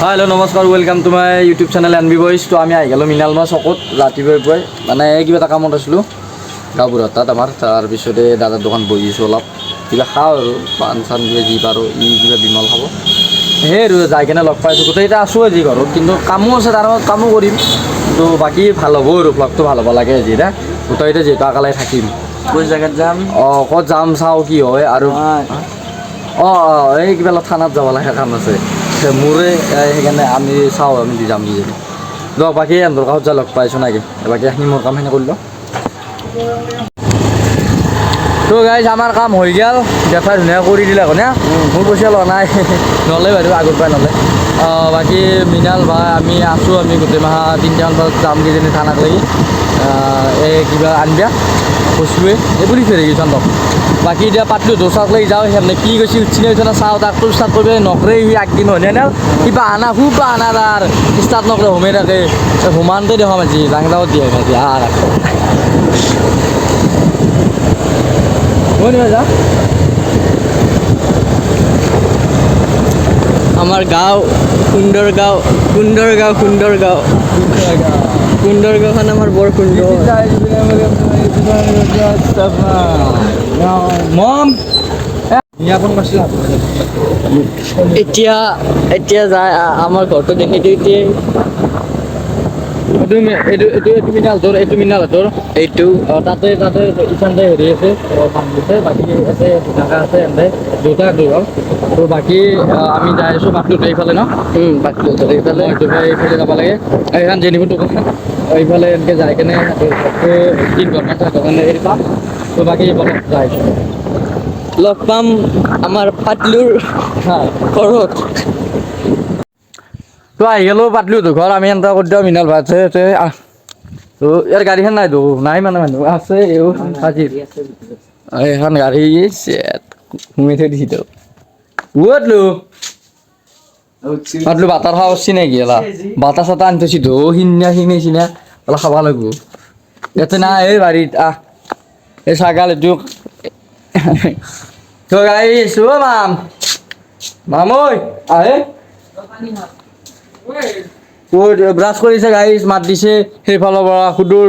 Hello' নমস্কাৰ welcome to my YouTube channel N B voice. তো আমি আহি গ'লোঁ মিনালমা চকত ৰাতিপুৱাই পুৱাই মানে কিবা এটা কামত আছিলোঁ গাঁওবুঢ়াৰ তাত আমাৰ। তাৰপিছতে দাদাৰ দোকান বহিছোঁ অলপ কিবা খাওঁ আৰু পাণ চান কিবা যি পাৰোঁ কিবা বিমল খাব সেই আৰু যাই কিনে লগ পাইছোঁ। গোটেইকেইটা আছোঁ আজি ঘৰত, কিন্তু কামো আছে তাৰ মাজত কামো কৰিম, কিন্তু বাকী ভাল হ'ব আৰু ব্লগটো ভাল হ'ব লাগে আজি না গোটেইকেইটা যিহেতু একেলগে থাকিম। কোন জেগাত যাম? ক'ত যাম চাওঁ কি হয় আৰু এই কিবা অলপ থানাত যাব লাগে কাম আছে মোৰে সেইকাৰণে আমি চাওঁ আমি দি যাম কিজানি দিয়ক। বাকী এন্দৰ কাষত যাই লগ পাইছোঁ নাকি বাকী এইখিনি মোৰ কামখিনি কৰি লওঁ। তো গাইজ আমাৰ কাম হৈ গ'ল, দেখাই ধুনীয়া কৰি দিলে আকৌ না মোৰ পইচা লোৱা নাই নলে বাইদেউ আগৰ পৰাই নলে। বাকী মৃণাল ভাই আমি আছোঁ, আমি গোটেই মাহ 3টামান বজাত যাম কিজানি থানাক লাগি এই কিবা আনবিয়া কৈছোঁৱে এই বুলি ফেৰি গৈছোঁ দক। বাকী এতিয়া পাতলোঁ দোচাক লৈ যাওঁ সেনে কি কৈছে উঠি নাই উঠা চাওঁ তাক তোৰ ষ্টাৰ্ট কৰিব নকৰে সি আগদিন হয়নে না কিবা আনা খুব আনা তাৰ ষ্টাৰ্ট নকৰে সোমাই থাকে সোমানতে দেখাম আজি লাংদাও দিয়ে আজি যা আমাৰ গাঁও সুন্দৰগাঁও সুন্দৰগাঁওখন আমাৰ বৰ সুন্দৰ। মম এতিয়া যায় আমাৰ ঘৰটো দেখি দিওঁ এইটো মিনাল তোৰ এইটো তাতে ইফালে হেৰি আছে আছে বাকী আছে ঢাকা আছে এনে দুটা দূৰ তো বাকী আমি যাই আছোঁ বাটটোত এইফালে ন এইফালে এইফালে যাব লাগে এইখন যেনিবা দোকান এইফালে এনেকৈ যাই কেনে 3 ঘণ্টা 4 ঘণ্টা এৰি পাম। তো বাকী যাই লগ পাম আমাৰ পাতলুৰ ঘৰত। তো আহি গ'লো পাতলোঁ তো ঘৰ আমি এন্টাৰ কৰি দিওঁ মিনাল ভাই তো ইয়াৰ গাড়ীখন নাই মানে মানুহ আছে হাজিৰ এইখন গাড়ী ঘুমাই থৈ দিছি তো পাতলো বাটাৰ খাব চিনাকি এলা বাটা চাটা আনি থৈছি তো সিনা অলপ খাব লাগিব ইয়াতে নাই এই বাৰীত এই ছাগাল এইটো তো গাড়ী মাম ঐ আহে ব্ৰাছ কৰিছে গাড়ী মাত দিছে সেইফালৰ পৰা সুদূৰ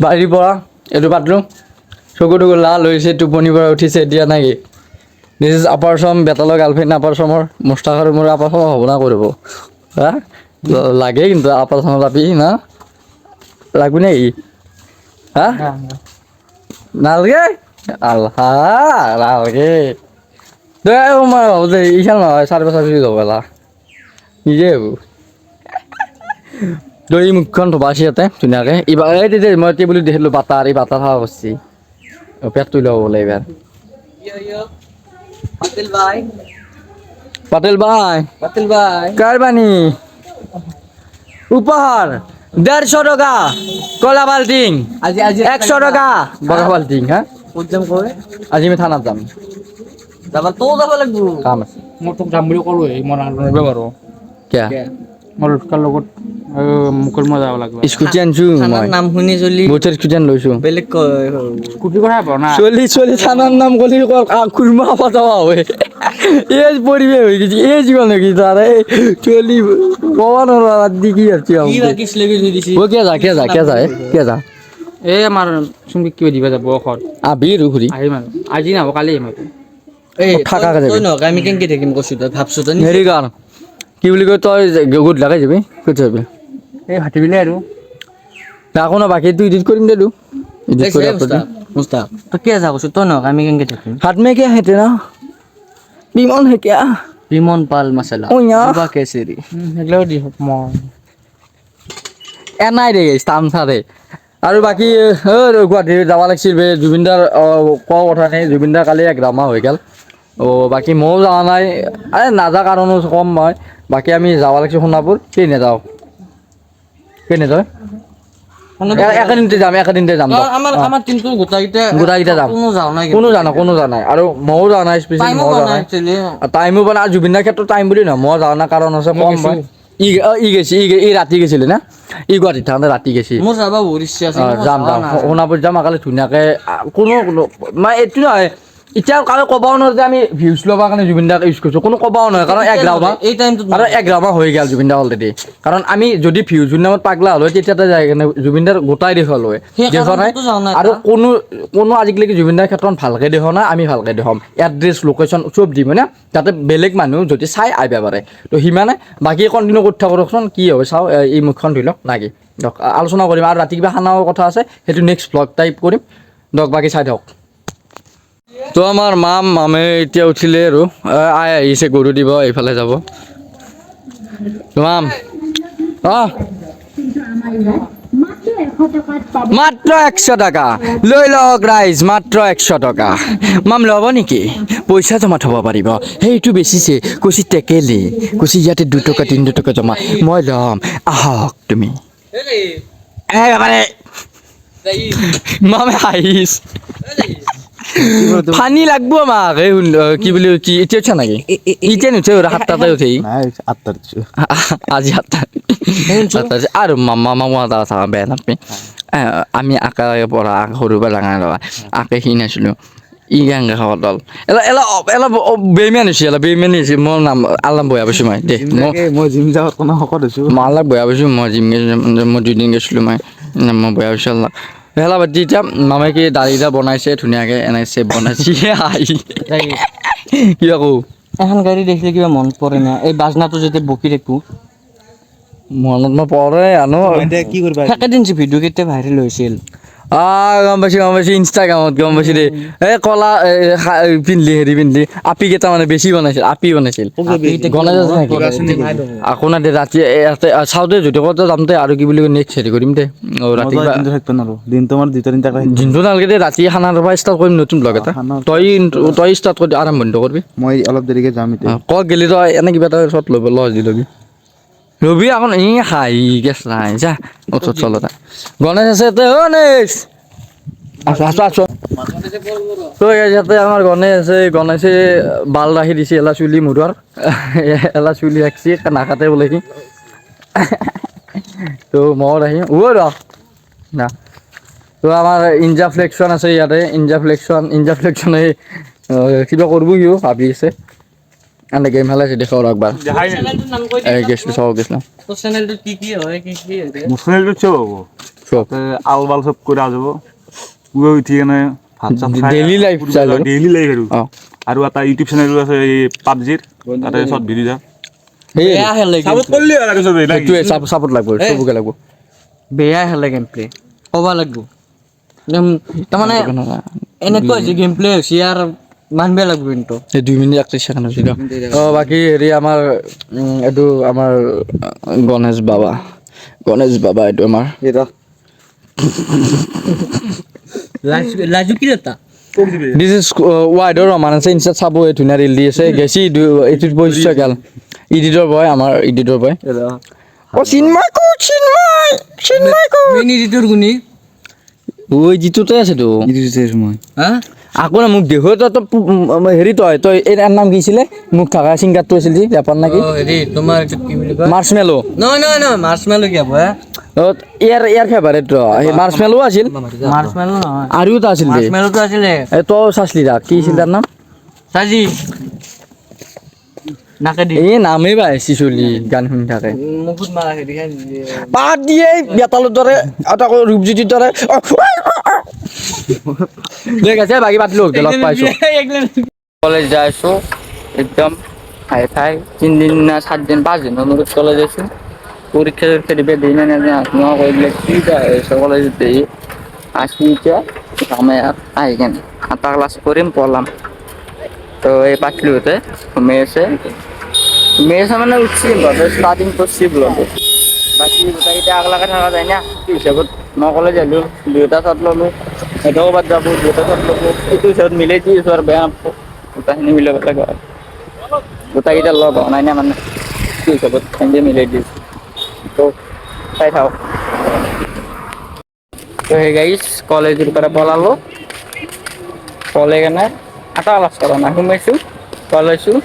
বাৰীৰ পৰা এইটো পাতলো চকু টকু লাল হৈছে টোপনিৰ পৰা উঠিছে এতিয়া নাকি দিছ ইজ আপাৰ চম বেতালৰ গাৰ্লফ্ৰেণ্ড আপাৰ চমৰ মুস্তাক আৰু মোৰ আপাৰ চম হ'ব না কৰিব হা লাগে কিন্তু আপাৰ চম যাবি না লাগবি নেকি হা নালগে আল্লাহ নালগে দে মই ভাবো যে এইখান নহয় 4-5 যাব পেলা নিজে হ'ব দৈ মুখখন ধোবাছি ইয়াতে ধুনীয়াকৈ এইবাৰ এই তেতিয়া মই এতিয়া বুলি দেখিলোঁ বাটাৰ এই বাটাৰ খাব কৰিছি পেটটো ল'ব বোলে এইবাৰ পাটেল ভাই কাৰ বানী উপহাৰ 150 টকা কলা বাল্টিং আজি 100 টকা বগা বাল্টিং হা আজি আমি থানাত যাম যাব লাগিব কাম আছে মই তোক যাম বুলি ক'লোৱে মই নানিব বাৰু কিয় মোৰ লোকৰ লগত মুকুল মই যাব লাগিব স্কুটি আনিছোঁ মই নাম শুনি চলি বহুত স্কুটি আনি লৈছোঁ বেলেগ কয় স্কুটি কথা পাব না চলি থানাৰ নাম ক'লি খুৰমা খাব যাবা হয় এই পৰিৱেশ হৈ গৈছে এই জীৱন হৈ গৈছে তাৰে চলি ক'ব নোৱাৰা দি কি আছে কিয় যা এই আমাৰ চুম্বিক কিবা দিবা যাব ঘৰত আবি আৰু ঘূৰি আহিম আৰু আজি নাহব কালি আহিম আৰু থাকাকে যাবি আমি কেনেকে থাকিম কৈছো তই ভাবছো তই হেৰি কাৰণ কি বুলি কয় তই গোট লাগাই যাবি ক'ত যাবি এই ভাটি বিলে আৰু আকৌ ন বাকী তই ইডিট কৰিম দে তো ইডিট কৰি মুস্তাক তই কিয় যা কৈছো তই নহক আমি কেনেকে থাকিম হাত মে কিয়া হেতে না বিমল হে কিয়া বিমন পাল মছলা ও ইয়া বা কেচেৰি সেইগিলাও দি হওক মই এনাই দে স্থান চাৰে আৰু বাকী গুৱাহাটী যাব লাগিছিল বে জুবিনদাৰ কোৱা কথা নাই জুবিনদাৰ কালি 1 মাহ হৈ গ'ল বাকী ময়ো যোৱা নাই নাযা কাৰণো কম মই বাকী আমি যাব লাগিছিল সোণাপুৰ কেনে যাওঁ তই একেদিনতে যাম আমাৰ টিমটো গোটাকেইটা যাম কোনো যোৱা নাই আৰু ময়ো যোৱা নাই স্পেচিয়েলি ময়ো যোৱা নাই টাইমো পোৱা নাই জুবিনদাৰ ক্ষেত্ৰত টাইম বুলি নহয় মই যোৱা নাই কাৰণ হৈছে কম মই ই ৰাতি গৈছিলে না ই গুৱাহাটীত থাকোঁতে ৰাতি গৈছে মোৰ যাব বহুত ইচ্ছা আছে যাম সোণাপুৰ যাম কালি ধুনীয়াকৈ কোনো মানে এইটো নহয় এতিয়া কাৰো ক'বও নোৱাৰে যে আমি ভিউজ ল'বৰ কাৰণে জুবিন দাক ইউজ কৰিছোঁ, কোনো ক'বও নোৱাৰে কাৰণ 11 মাহ এই টাইমটোত আৰু 11 মাহ হৈ গ'ল জুবিন দা অলৰেডি। কাৰণ আমি যদি ভিউজৰ নামত পাগলা হ'লো তেতিয়াতে যায় কিনে জুবিন দাৰ গোটাই দেখুৱালো হয়, সেই দেখা নাই। কাৰণটোতো যোৱা নাই আৰু কোনো আজিলৈকে জুবিন দাৰ ক্ষেত্ৰত ভালকৈ দেখা নাই, আমি ভালকৈ দেখাম, এড্ৰেছ লোকেশ্যন চব দিম মানে যাতে বেলেগ মানুহ যদি চাই আহিব পাৰে। তো সিমানে, বাকী কণ্টিনিউ কৰি থাকোঁ ৰচোন কি হয় চাওঁ, এই মুখখন ধুই লওক নাকি দিয়ক, আলোচনা কৰিম আৰু ৰাতি কিবা খানাও কথা আছে সেইটো নেক্সট ব্লগ টাইপ কৰিম দিয়ক, বাকী চাই থাকক। তো আমাৰ মামে এতিয়া উঠিলে আৰু আই আহিছে গৰু দিব, এইফালে যাব মাম। অঁ মাত্ৰ 100 টকা লৈ লওক ৰাইজ, মাত্ৰ 100 টকা। মাম ল'ব নেকি? পইচা জমা থ'ব পাৰিব, সেইটো বেচিছে কৈছি টেকেলি, কৈছি ইয়াতে 2 টকা 3 টকা জমা, মই ল'ম আহক তুমি। একেবাৰে মামে হাঁহিছ ফানি লাগব আমাক। এই কি বুলি কি এতিয়া উঠা নাকি? এতিয়া নুঠে, 7টাতে উঠে আজি 7টা আৰু মামা এটা আছে বেয়া নাপাই। আমি আঁকা পৰা সৰুৰ পৰা ডাঙৰ ল'ৰা আঁকে সি নাছিলোঁ, ই গাংগা খাব দল এলা এলা এলা বেইমান হৈছে, এলা বেইমান হৈছে। মোৰ নাম আল্লাহ বয়া পাইছোঁ মই দেই, মই জিম যাওঁত কোনো শকত হৈছোঁ। মই আল্লাহ বয়া পাইছোঁ। মই জিম মই 2 দিন গৈছিলোঁ, মই বয়া পাইছোঁ আল্লাহ। হেলা বাদ দি এতিয়া মামাই কি দালিটা বনাইছে ধুনীয়াকৈ, এনেকৈ চেপ বনাইছে আহি কি আকৌ এখন গাড়ী দেখিলে কিবা মন পৰে না, এই বাজনাটো যেতিয়া বকি থাকোঁ মনত নপৰে আনো। এতিয়া কি কৰিবা? সেকেদিন যে ভিডিঅ' কেইটা ভাইৰেল হৈছিল, গম পাইছোঁ ইনষ্টাগ্ৰামত গম পাইছোঁ দেই। এই কলা পিন্ধলি হেৰি পিন্ধলি আপি কেইটা মানে বেছি বনাইছিল, আপি বনাইছিল গণেশ আছে নেকি? আকৌ না দে ৰাতি ইয়াতে চাওঁতে জুতিকতে যামতে আৰু কি বুলি কয় নেক্সট হেৰি কৰিম দে। ৰাতিপুৱা দিনটো থাকিব নোৱাৰো, দিনটো আমাৰ 2-3টা দিনটো নালাগে দে, ৰাতি খানাৰ পৰা ষ্টাৰ্ট কৰিম নতুন ব্লগ এটা। তই ষ্টাৰ্ট কৰি আৰম্ভণিটো কৰিবি। মই অলপ দেৰিকে যাম এতিয়া। ক'ত গেলি তই এনে কিবা এটা শ্বট ল'ব লজ দি ল'বি ৰবি আকৌ ই হাঁহি গেছ নাই যা ওচৰত চল এটা। গণেশ আছে তে গণেশ আছো। তো ইয়াতে আমাৰ গণেশ আছে, গণেশে বাল ৰাখি দিছে এলা চুলি মূৰৰ, এলা চুলি ৰাখছি নাকাটে বোলে সি। তো মই আহিম ৰ না। তো আমাৰ ইঞ্জা ফ্লেকশ্যন আছে ইয়াতে, ইঞ্জা ফ্লেকশ্যন এই কিবা কৰিব সিও ভাবি আছে। এনে গেম খেলাইছে দেখো একবাৰ গেছিলো চাব গেছিলাম। তোৰ চেনেলটোত কি কি হয় কি কি হয়? মোৰ চেনেলটোত চব হ'ব, চব আল বাল চব কৰা যাব। পুৱা উঠি কেনে ভাত চাত খাই daily life style daily life অঁ। আৰু এটা ইউটিউব চেনেলো আছে এই পাবজিৰ, তাতে চব ভিডিঅ' যা বেয়া খেলে চাপোৰ্ট কৰিলে আৰু চবেই সেইটোৱে চাপোৰ্ট লাগব, চবকে লাগব। বেয়া খেলে গেম প্লে ক'ব লাগব। তাৰমানে এনেকুৱা হৈছে গেম প্লে হৈছে ইয়াৰ মানব লাগব কিন্তু। এই 2 মিনিট 31 ছেকেণ্ড হৈছিল। অঁ বাকী হেৰি আমাৰ এইটো আমাৰ গণেশ বাবা এইটো আমাৰ লাজু কি এটা দিছ ইজ ৱাইডৰ ৰমান আছে, ইনষ্টাত চাব এই ধুনীয়া ৰিল দি আছে গেছি এইটোত বহিছে গাল ইডিটৰ বয়, আমাৰ ইডিটৰ বয়। চিন্ময় মেইন এডিটৰ গুনি ওই জিতুতে আছে তো মই হা আকৌ না মোক দেখো তই হেৰি তই ইয়াৰ নাম কি আছিলে মোক থকা ছিংগাৰটো আছিল যি ৰেপাৰ নেকি? হেৰি তোমাৰ কি বুলি কয় মাৰ্চমেলো। নহয় মাৰ্চমেলো কি হ'ব ইয়াৰ ফেভাৰেট মাৰ্চমেলো আছিল মাৰ্চমেলো নহয় আৰু এটা আছিল দে মাৰ্চমেলোটো আছিলে তই চাচলি ৰা কি আছিল তাৰ নাম? চাজি নাকে দি এই নামেই পাইছি চলি গান শুনি থাকে মুখত মাৰা হেৰি পাত দিয়ে বেতালৰ দৰে আকৌ ৰূপজ্যোতিৰ দৰে ঠিক আছে বাকী পাতিলো লগ পাইছো। কলেজ যাই আছো একদম হাই ফাই 3 দিন না 7 দিন 5 দিনৰ মূৰত কলেজ আছো। পৰীক্ষা দিবে দিন নোৱা কৰিলে কি কলেজত দেই আছো এতিয়া আমি আহি কেনে 7টা ক্লাছ কৰিম পঢ়াম। তো এই পাতলোতে ঘুমাই আছে মানে উঠছি ষ্টাৰ্টিং করছি ব্লগে বাকি গোটাকেইটা আগলাকে থাকা যায় না কি হিসাবত মই কলেজ আহিলো 2টা চাট ললো এটা ক'ৰবাত যাব 2টা চাট ল'ব সেইটো হিচাপত মিলাই দিছোঁ আৰু বেয়া নাপাব গোটাখিনি মিলাব লাগে আৰু গোটাকেইটা লগ হোৱা নাই না মানে কি হিচাপত সেনেকৈ মিলাই দিছোঁ তো চাই থাকক। তো সেই গাইজ কলেজৰ পৰা পলালো পলাই কেনে 8টা ক্লাছ কৰা নাই সোমাইছোঁ পলাইছোঁ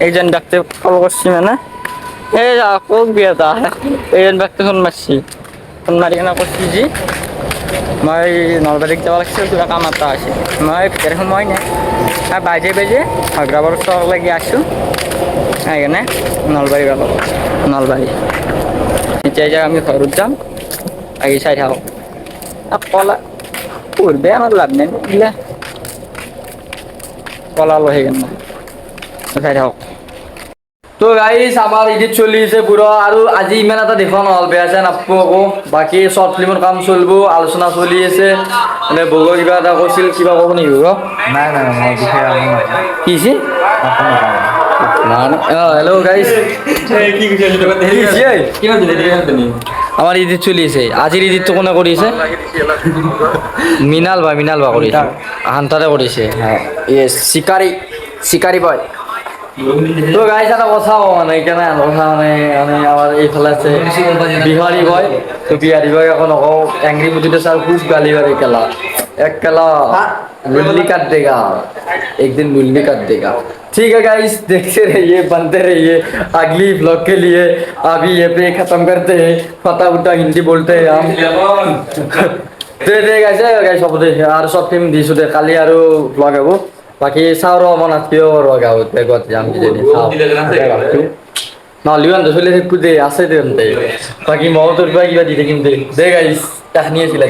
এইজন ব্যক্তি কল করছি মানে এই কোক বিয়ে তা এইজন ব্যক্তি ফোন মারছি ফোন মারি কেনা করছি জি মই নলবাৰীত যাব লাগিছিল কিবা কাম এটা আছে মই ভিতৰত সোমাই নাই আৰু বাজে অগ্ৰাবৰ চক লাগি আছোঁ সেইকাৰণে নলবাৰী গ'লোঁ নলবাৰী এতিয়া যাই আমি ঘৰত যাম আহি চাই থাকক কলা পঢ়বে আমাৰ লাভ নেই বুঝলে কলা লো সেইকাৰণে চাই থাকক তো গাইজ আমাৰ ইডিট চলি আছে পুৰা আৰু আজি ইমান এটা দেখুৱা নহ'ল বেয়া চেয়া নাপাব আকৌ বাকী শ্বৰ্ট ফিল্মৰ কাম চলিব আলোচনা চলি আছে মানে বগৰ কিবা এটা কৈছিল কিবা ক'ব নেকি বগ নাই নাই মই বিষয়ে কি হৈছে হেল্ল' গাইজ আমাৰ ইডিট চলি আছে আজিৰ ইডিটটো কোনে কৰিছে মৃণাল বা কৰিছে আহান্তাৰে কৰিছে য়েছ চিকাৰী বয় তো গাইজ এটা কথা মানে কেনে কথা মানে আমার এইফালে আছে বিহারি বয় তো বিহারি বয় এখন নকওঁ এংরি বুঝিতে স্যার খুব গালি বাড়ি খেলা এক খেলা मुरली काट देगा एक दिन मुरली काट देगा ठीक है गाइस देखते रहिए बनते रहिए अगली ब्लॉग के लिए अभी ये पे खत्म करते हैं फटाफट हिंदी बोलते हैं हम दे गाइस सब दे और सब फिल्म दिसो दे खाली और ब्लॉग है वो बाकी सारो मन आत्मीय रगा होते गत जाम किजनी ना लिवन तो चले कुदे आसे दे बाकी मौत और किबा दिते किनते दे गाइस tahniah sila